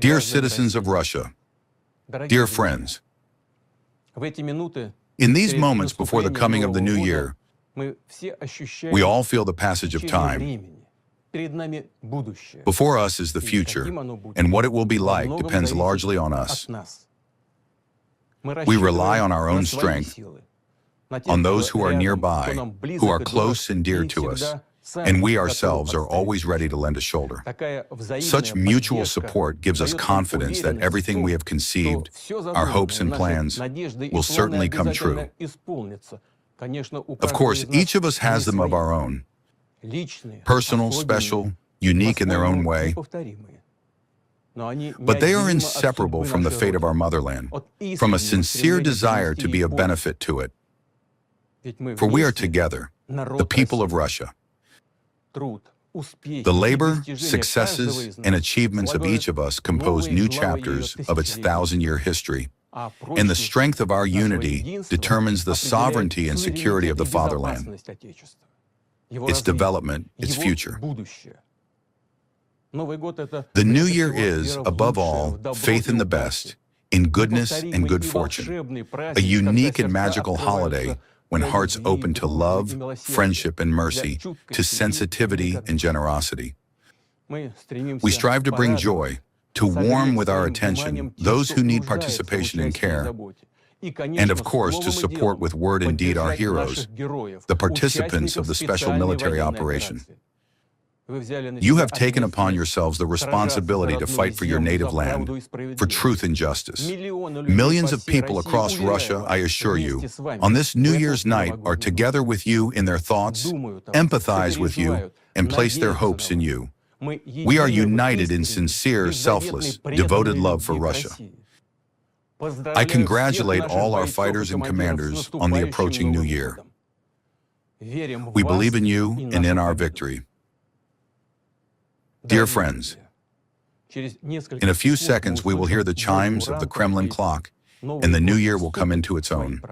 Dear citizens of Russia, dear friends, in these moments before the coming of the new year, we all feel the passage of time. Before us is the future, and what it will be like depends largely on us. We rely on our own strength, on those who are nearby, who are close and dear to us, and we ourselves are always ready to lend a shoulder. Such mutual support gives us confidence that everything we have conceived, our hopes and plans, will certainly come true. Of course, each of us has them of our own, personal, special, unique in their own way, but they are inseparable from the fate of our motherland, from a sincere desire to be of benefit to it. For we are together, the people of Russia. The labor, successes, and achievements of each of us compose new chapters of its 1,000-year history, and the strength of our unity determines the sovereignty and security of the fatherland, its development, its future. The new year is, above all, faith in the best, in goodness and good fortune, a unique and magical holiday when hearts open to love, friendship, and mercy, to sensitivity and generosity. We strive to bring joy, to warm with our attention those who need participation and care, and of course to support with word and deed our heroes, the participants of the special military operation. You have taken upon yourselves the responsibility to fight for your native land, for truth and justice. Millions of people across Russia, I assure you, on this New Year's night are together with you in their thoughts, empathize with you, and place their hopes in you. We are united in sincere, selfless, devoted love for Russia. I congratulate all our fighters and commanders on the approaching New Year. We believe in you and in our victory. Dear friends, in a few seconds we will hear the chimes of the Kremlin clock, and the new year will come into its own.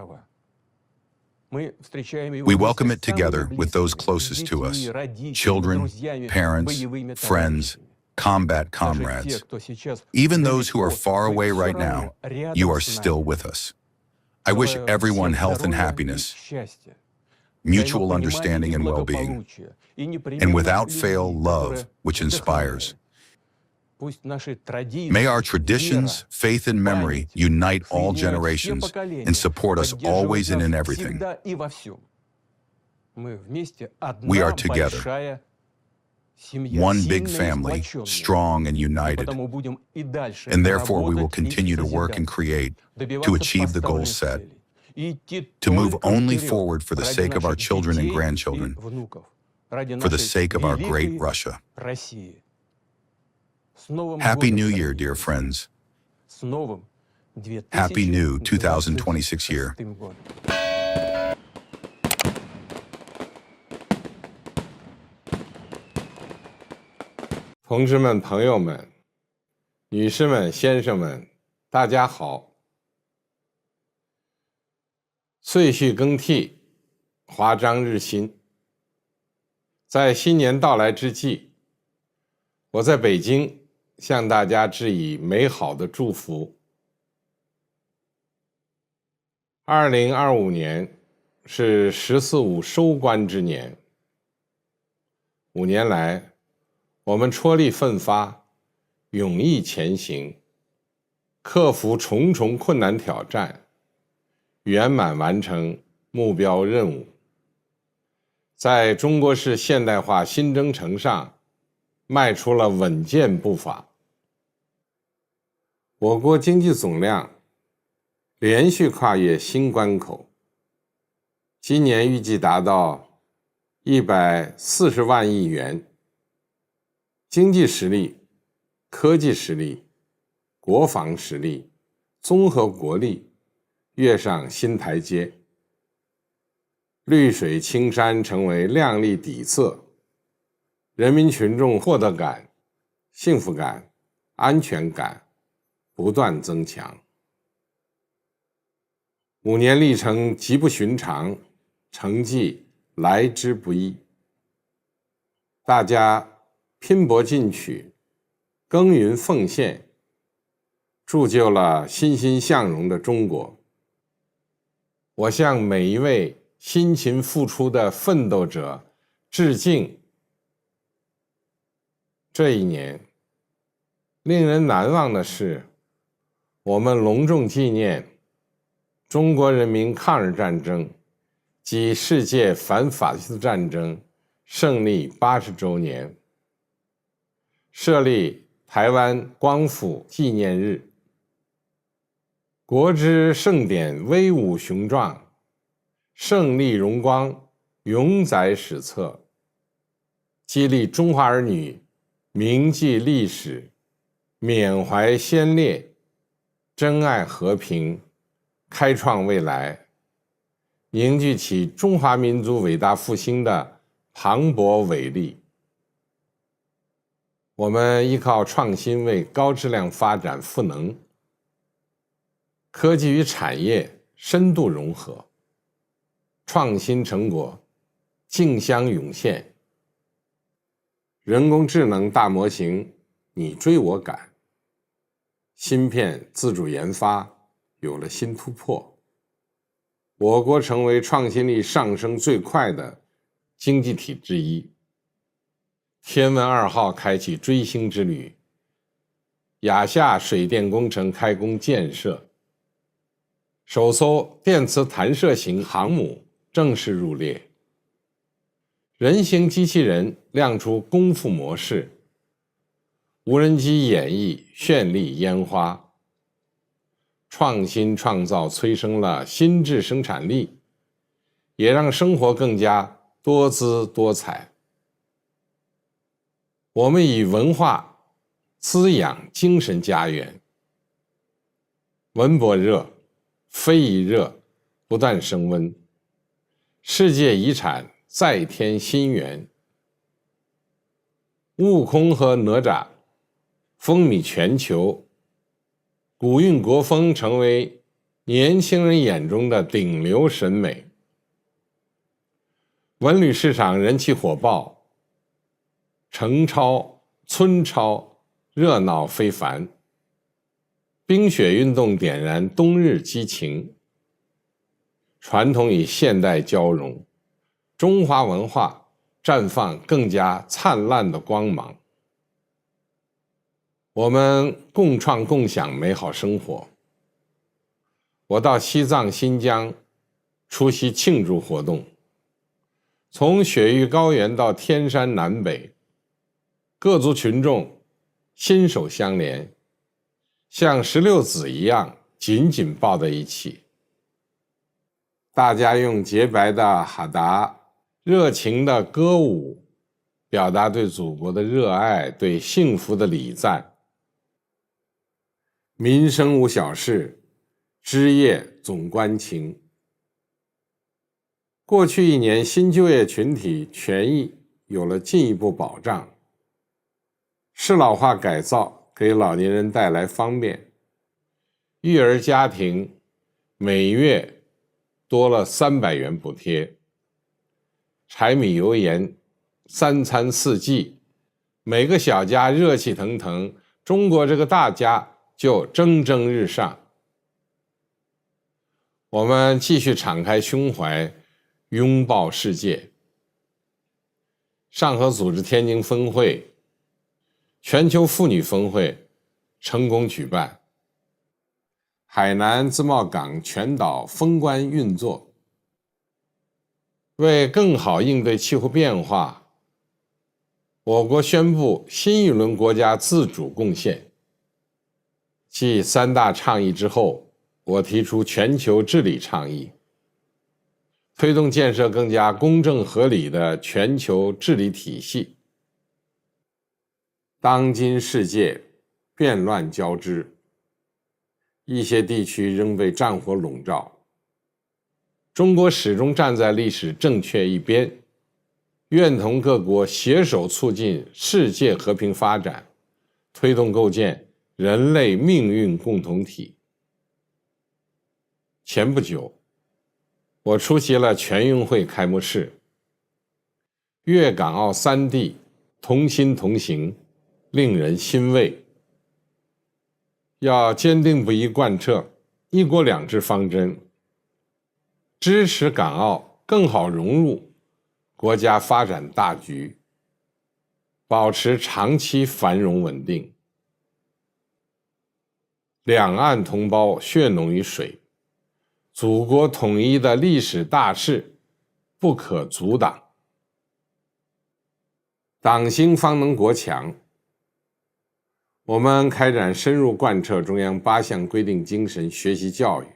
We welcome it together with those closest to us, children, parents, friends, combat comrades. Even those who are far away right now, you are still with us. I wish everyone health and happiness, mutual understanding and well-being, and without fail, love, which inspires. May our traditions, faith, and memory unite all generations and support us always and in everything. We are together, one big family, strong and united, and therefore we will continue to work and create to achieve the goals set, to move only forward for the sake of our children and grandchildren, for the sake of our great Russia. Happy New Year, dear friends. Happy new 2026 year. 同志们、朋友们、女士们、先生们，大家好。岁序更替，华章日新。在新年到来之际，我在北京向大家致以美好的祝福。2025年是“十四五”收官之年，5年来，我们踔厉奋发，勇毅前行，克服重重困难挑战，圆满完成目标任务，在中国式现代化新征程上迈出了稳健步伐。我国经济总量连续跨越新关口，今年预计达到140万亿元，经济实力、科技实力、国防实力、综合国力跃上新台阶，绿水青山成为亮丽底色，人民群众获得感、幸福感、安全感不断增强。5年历程极不寻常，成绩来之不易。大家拼搏进取，耕耘奉献，铸就了欣欣向荣的中国。我向每一位辛勤付出的奋斗者致敬。这一年，令人难忘的是，我们隆重纪念中国人民抗日战争及世界反法西斯战争胜利80周年，设立台湾光复纪念日。国之盛典威武雄壮，胜利荣光永载史册，激励中华儿女铭记历史，缅怀先烈，珍爱和平，开创未来，凝聚起中华民族伟大复兴的磅礴伟力。我们依靠创新为高质量发展赋能，科技与产业深度融合，创新成果竞相涌现，人工智能大模型你追我赶，芯片自主研发有了新突破，我国成为创新力上升最快的经济体之一。天问2号开启追星之旅，亚夏水电工程开工建设，首艘电磁弹射型航母正式入列，人形机器人亮出功夫模式，无人机演绎绚丽烟花，创新创造催生了新质生产力，也让生活更加多姿多彩。我们以文化滋养精神家园，文博热、非遗热不断升温，世界遗产再添新元。悟空和哪吒风靡全球，古韵国风成为年轻人眼中的顶流审美。文旅市场人气火爆，城超、村超热闹非凡，冰雪运动点燃冬日激情，传统与现代交融，中华文化绽放更加灿烂的光芒。我们共创共享美好生活。我到西藏、新疆出席庆祝活动，从雪域高原到天山南北，各族群众心手相连，像16子一样紧紧抱在一起。大家用洁白的哈达、热情的歌舞，表达对祖国的热爱，对幸福的礼赞。民生无小事，枝叶总关情。过去1年，新就业群体权益有了进一步保障，适老化改造给老年人带来方便，育儿家庭每月多了300元补贴，柴米油盐3餐4季，每个小家热气腾腾，中国这个大家就蒸蒸日上。我们继续敞开胸怀，拥抱世界。上合组织天津分会、全球妇女峰会成功举办，海南自贸港全岛封关运作。为更好应对气候变化，我国宣布新一轮国家自主贡献。继3大倡议之后，我提出全球治理倡议，推动建设更加公正合理的全球治理体系。当今世界变乱交织，一些地区仍被战火笼罩，中国始终站在历史正确一边，愿同各国携手促进世界和平发展，推动构建人类命运共同体。前不久，我出席了全运会开幕式，粤港澳3地同心同行，令人欣慰。要坚定不移贯彻“一国两制”方针，支持港澳更好融入国家发展大局，保持长期繁荣稳定。两岸同胞血浓于水，祖国统一的历史大势不可阻挡。党兴方能国强。我们开展深入贯彻中央8项规定精神学习教育，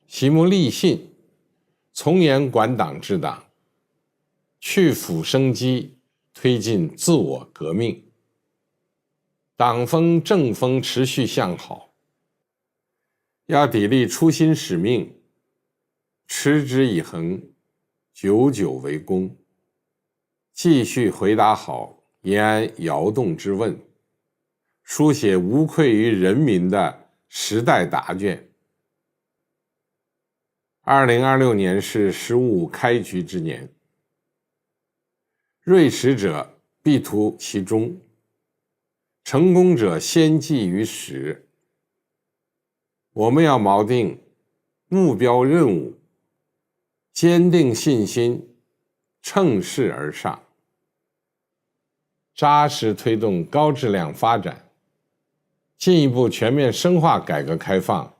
习目立信，从严管党治党，去腐生机，推进自我革命。党风政风持续向好，要砥砺初心使命，持之以恒，久久为功，继续回答好延安窑洞之问，书写无愧于人民的时代答卷。2026年是十五开局之年，锐持者必图其中，成功者先记于始。我们要锚定目标任务，坚定信心，乘势而上，扎实推动高质量发展，进一步全面深化改革开放，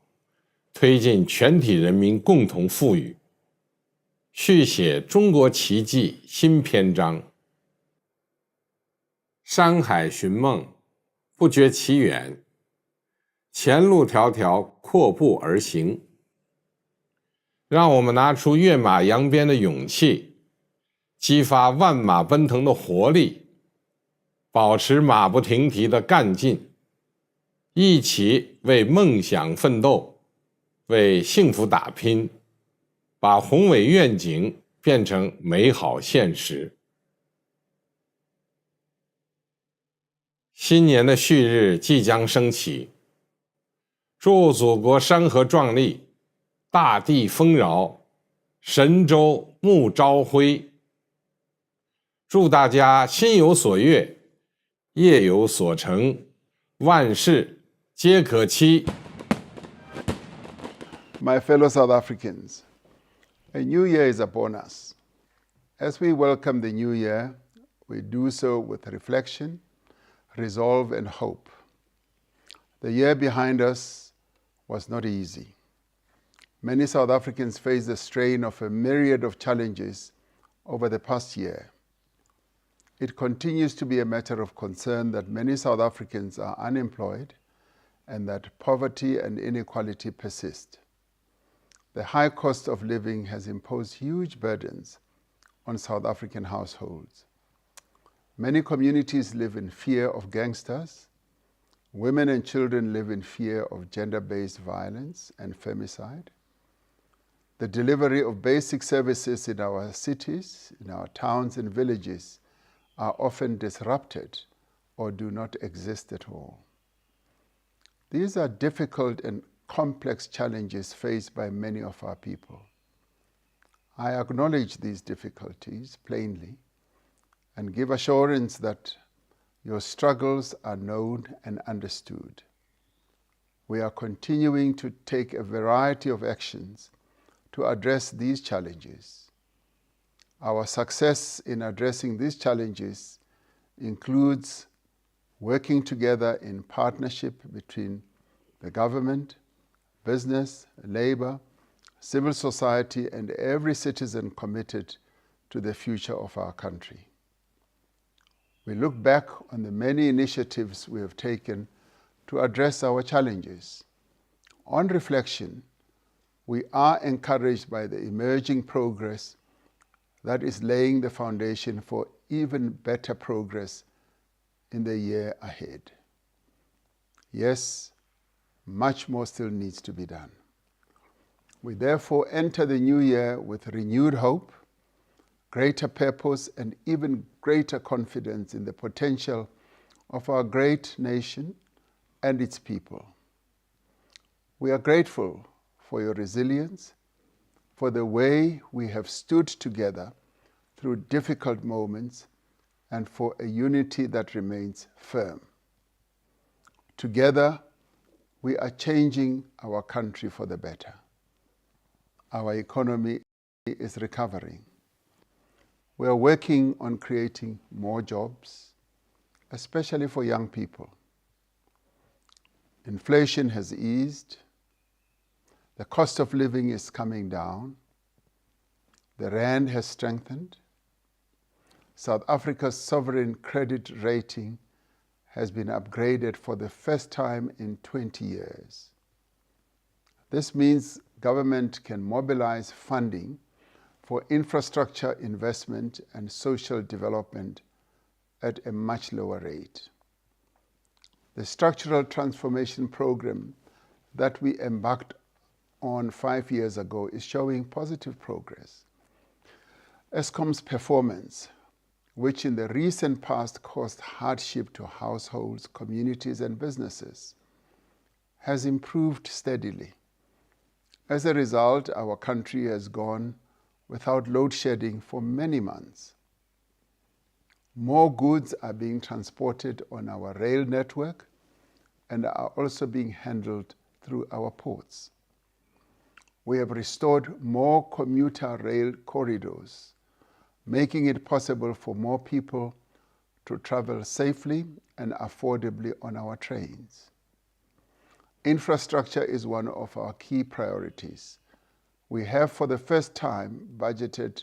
推进全体人民共同富裕，续写中国奇迹新篇章。山海寻梦，不觉其远，前路迢迢，阔步而行。让我们拿出跃马扬鞭的勇气，激发万马奔腾的活力，保持马不停蹄的干劲，一起为梦想奋斗，为幸福打拼，把宏伟愿景变成美好现实。新年的旭日即将升起，祝祖国山河壮丽，大地丰饶，神州沐朝晖。祝大家心有所悦，业有所成，万事皆可期。 My fellow South Africans, a new year is upon us. As we welcome the new year, we do so with reflection, resolve, and hope. The year behind us was not easy. Many South Africans faced the strain of a myriad of challenges over the past year. It continues to be a matter of concern that many South Africans are unemployed and that poverty and inequality persist. The high cost of living has imposed huge burdens on South African households. Many communities live in fear of gangsters. Women and children live in fear of gender-based violence and femicide. The delivery of basic services in our cities, in our towns and villages are often disrupted or do not exist at all. These are difficult and complex challenges faced by many of our people. I acknowledge these difficulties plainly and give assurance that your struggles are known and understood. We are continuing to take a variety of actions to address these challenges. Our success in addressing these challenges includes working together in partnership between the government, business, labor, civil society, and every citizen committed to the future of our country. We look back on the many initiatives we have taken to address our challenges. On reflection, we are encouraged by the emerging progress that is laying the foundation for even better progress in the year ahead. Yes, much more still needs to be done. We therefore enter the new year with renewed hope, greater purpose, and even greater confidence in the potential of our great nation and its people. We are grateful for your resilience, for the way we have stood together through difficult moments, and for a unity that remains firm. Together, we are changing our country for the better. Our economy is recovering. We are working on creating more jobs, especially for young people. Inflation has eased. The cost of living is coming down. The rand has strengthened. South Africa's sovereign credit rating has been upgraded for the first time in 20 years. This means government can mobilize funding for infrastructure investment and social development at a much lower rate. The structural transformation program that we embarked on 5 years ago is showing positive progress. Eskom's performance, which in the recent past caused hardship to households, communities, and businesses, has improved steadily. As a result, our country has gone without load shedding for many months. More goods are being transported on our rail network and are also being handled through our ports. We have restored more commuter rail corridors, making it possible for more people to travel safely and affordably on our trains. Infrastructure is one of our key priorities. We have for the first time budgeted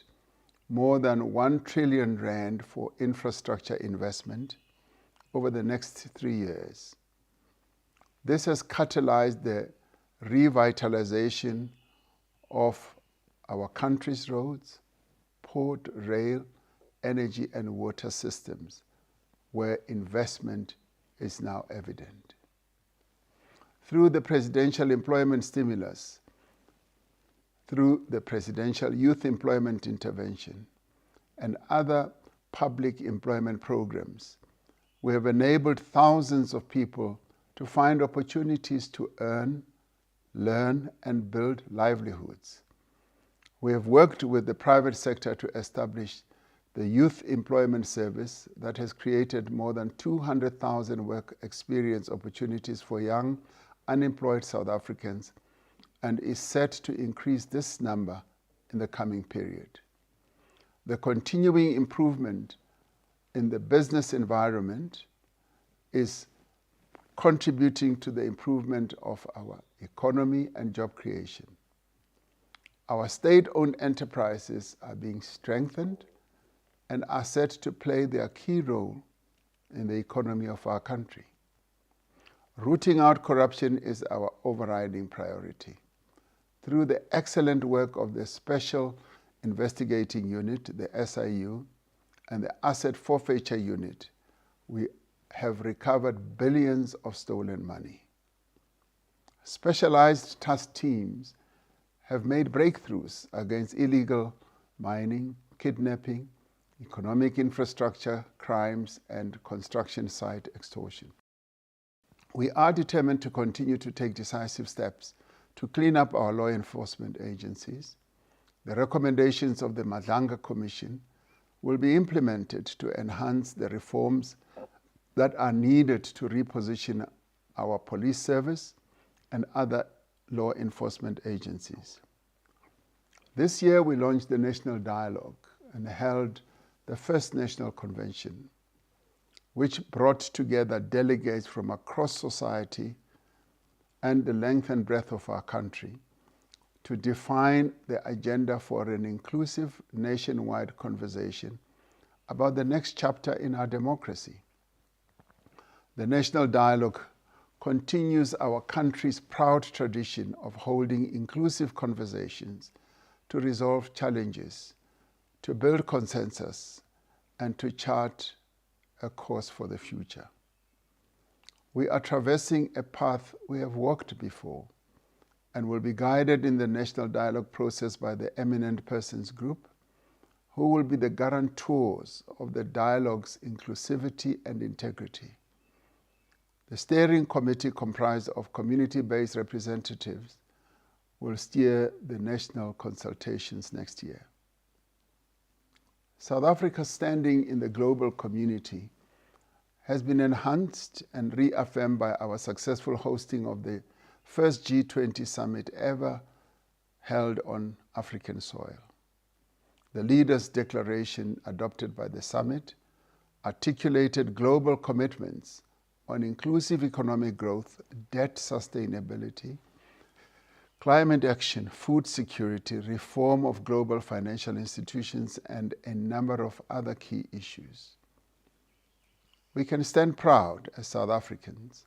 more than 1 trillion rand for infrastructure investment over the next 3 years. This has catalyzed the revitalization of our country's roads, port, rail, energy, and water systems, where investment is now evident. Through the Presidential Employment Stimulus, through the Presidential Youth Employment Intervention, and other public employment programs, we have enabled thousands of people to find opportunities to earn, learn, and build livelihoods. We have worked with the private sector to establish the Youth Employment Service that has created more than 200,000 work experience opportunities for young, unemployed South Africans and is set to increase this number in the coming period. The continuing improvement in the business environment is contributing to the improvement of our economy and job creation. Our state-owned enterprises are being strengthened and are set to play their key role in the economy of our country. Rooting out corruption is our overriding priority. Through the excellent work of the Special Investigating Unit, the SIU, and the Asset Forfeiture Unit, we have recovered billions of stolen money. Specialized task teams have made breakthroughs against illegal mining, kidnapping, economic infrastructure crimes, and construction site extortion. We are determined to continue to take decisive steps to clean up our law enforcement agencies. The recommendations of the Madlanga Commission will be implemented to enhance the reforms that are needed to reposition our police service and other law enforcement agencies. This year we launched the National Dialogue and held the first National Convention, which brought together delegates from across society and the length and breadth of our country to define the agenda for an inclusive nationwide conversation about the next chapter in our democracy. The National Dialogue continues our country's proud tradition of holding inclusive conversations to resolve challenges, to build consensus, and to chart a course for the future. We are traversing a path we have walked before and will be guided in the National Dialogue process by the Eminent Persons Group, who will be the guarantors of the dialogue's inclusivity and integrity. The steering committee, comprised of community-based representatives, will steer the national consultations next year. South Africa's standing in the global community has been enhanced and reaffirmed by our successful hosting of the first G20 summit ever held on African soil. The leaders' declaration adopted by the summit articulated global commitments on inclusive economic growth, debt sustainability, climate action, food security, reform of global financial institutions, and a number of other key issues. We can stand proud as South Africans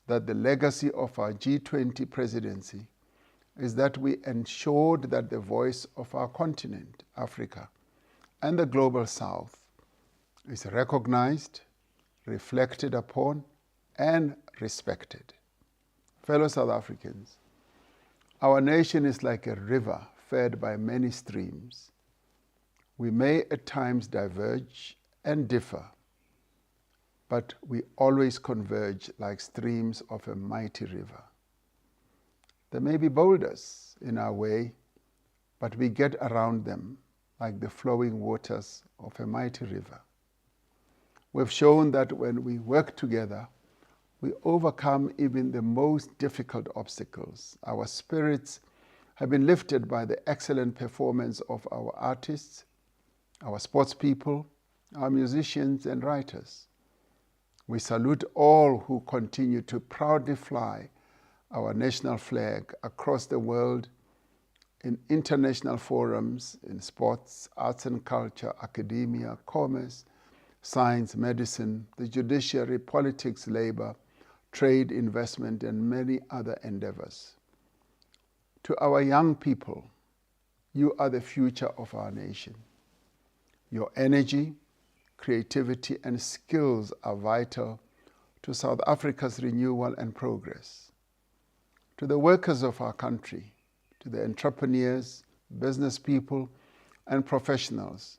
that the legacy of our G20 presidency is that we ensured that the voice of our continent, Africa, and the Global South is recognized, reflected upon, and respected. Fellow South Africans, our nation is like a river fed by many streams. We may at times diverge and differ, but we always converge like streams of a mighty river. There may be boulders in our way, but we get around them like the flowing waters of a mighty river. We've shown that when we work together, we overcome even the most difficult obstacles. Our spirits have been lifted by the excellent performance of our artists, our sports people, our musicians and writers. We salute all who continue to proudly fly our national flag across the world in international forums, in sports, arts and culture, academia, commerce, science, medicine, the judiciary, politics, labor, trade, investment, and many other endeavors. To our young people, you are the future of our nation. Your energy, creativity, and skills are vital to South Africa's renewal and progress. To the workers of our country, to the entrepreneurs, business people, and professionals,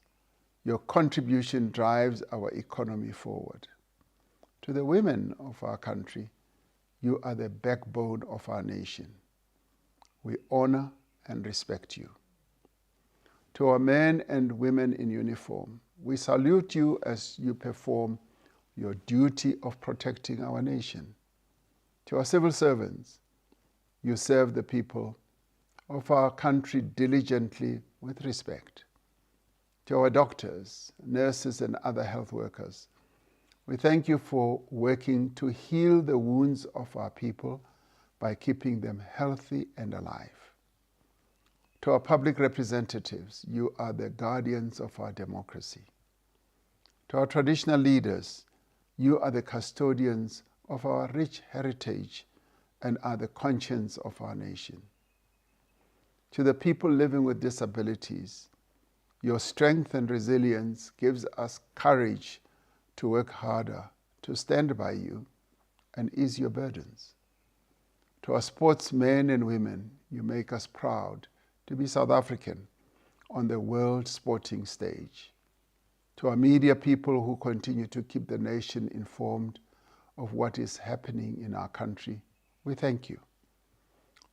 your contribution drives our economy forward. To the women of our country, you are the backbone of our nation. We honor and respect you. To our men and women in uniform, we salute you as you perform your duty of protecting our nation. To our civil servants, you serve the people of our country diligently with respect. To our doctors, nurses, and other health workers, we thank you for working to heal the wounds of our people by keeping them healthy and alive. To our public representatives, you are the guardians of our democracy. To our traditional leaders, you are the custodians of our rich heritage and are the conscience of our nation. To the people living with disabilities, your strength and resilience gives us courage to work harder, to stand by you, and ease your burdens. To our sportsmen and women, you make us proud to be South African on the world sporting stage. To our media people who continue to keep the nation informed of what is happening in our country, we thank you.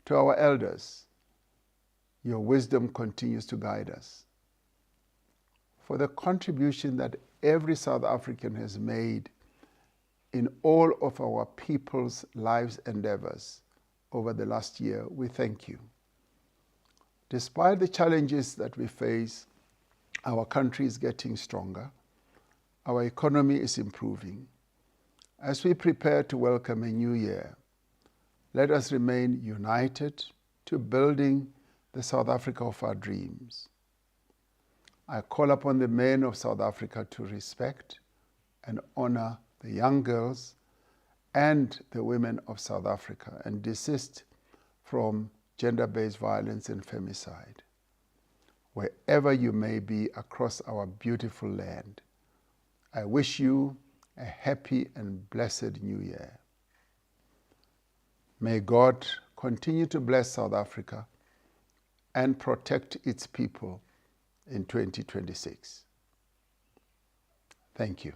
To our elders, your wisdom continues to guide us. For the contribution that every South African has made in all of our people's lives endeavors over the last year, we thank you. Despite the challenges that we face, our country is getting stronger. Our economy is improving. As we prepare to welcome a new year, let us remain united to building the South Africa of our dreams. I call upon the men of South Africa to respect and honor the young girls and the women of South Africa and desist from gender-based violence and femicide. Wherever you may be across our beautiful land, I wish you a happy and blessed new year. May God continue to bless South Africa and protect its people in 2026. Thank you.